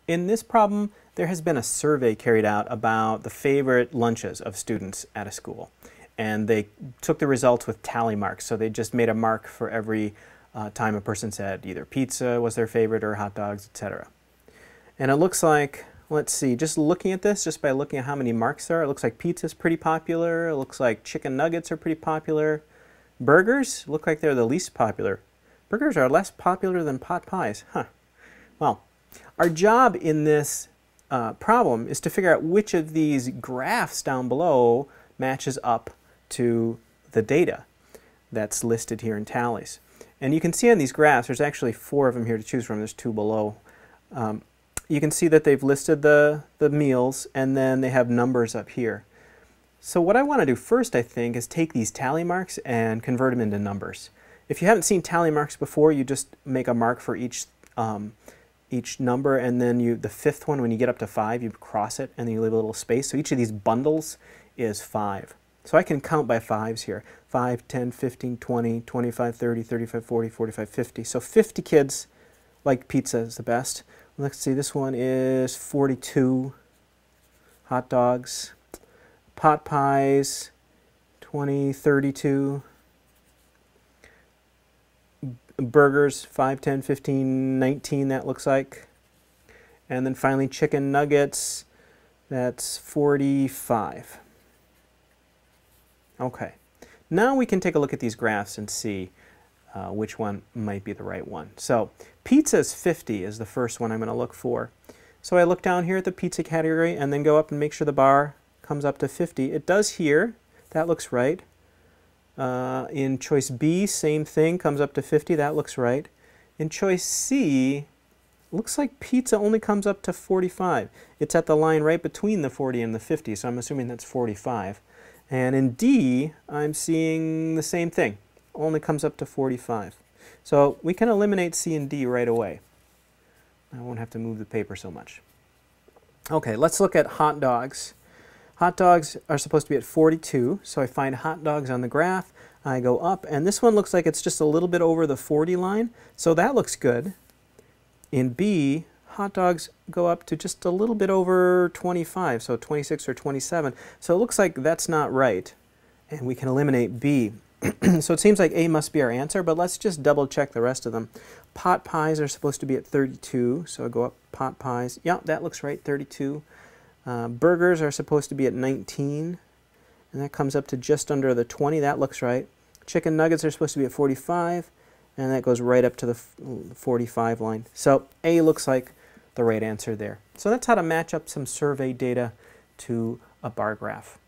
In this problem, there has been a survey carried out about the favorite lunches of students at a school. And they took the results with tally marks. So they just made a mark for every time a person said either pizza was their favorite or hot dogs, etc. And it looks like, let's see, just looking at this, just by looking at how many marks there are, it looks like pizza's pretty popular. It looks like chicken nuggets are pretty popular. Burgers look like they're the least popular. Burgers are less popular than pot pies. Huh. Well, our job in this problem is to figure out which of these graphs down below matches up to the data that's listed here in tallies. And you can see on these graphs, there's actually 4 of them here to choose from. There's 2 below. You can see that they've listed the meals, and then they have numbers up here. So what I want to do first, I think, is take these tally marks and convert them into numbers. If you haven't seen tally marks before, you just make a mark for each number, and then the 5th one, when you get up to 5, you cross it, and then you leave a little space. So each of these bundles is 5. So I can count by 5s here. 5, 10, 15, 20, 25, 30, 35, 40, 45, 50. So 50 kids like pizza is the best. Let's see, this one is 42 hot dogs. Pot pies, 20, 32. Burgers, 5, 10, 15, 19, that looks like. And then finally chicken nuggets, that's 45. Okay, now we can take a look at these graphs and see which one might be the right one. So pizza's 50 is the first one I'm going to look for. So I look down here at the pizza category and then go up and make sure the bar comes up to 50. It does here. That looks right. In choice B, same thing, comes up to 50. That looks right. In choice C, looks like pizza only comes up to 45. It's at the line right between the 40 and the 50, so I'm assuming that's 45. And in D, I'm seeing the same thing. Only comes up to 45. So we can eliminate C and D right away. I won't have to move the paper so much. Okay, let's look at hot dogs. Hot dogs are supposed to be at 42, so I find hot dogs on the graph. I go up, and this one looks like it's just a little bit over the 40 line, so that looks good. In B, hot dogs go up to just a little bit over 25, so 26 or 27. So it looks like that's not right, and we can eliminate B. So it seems like A must be our answer, but let's just double check the rest of them. Pot pies are supposed to be at 32, so I go up pot pies. Yeah, that looks right, 32. Burgers are supposed to be at 19, and that comes up to just under the 20. That looks right. Chicken nuggets are supposed to be at 45, and that goes right up to the 45 line. So A looks like the right answer there. So that's how to match up some survey data to a bar graph.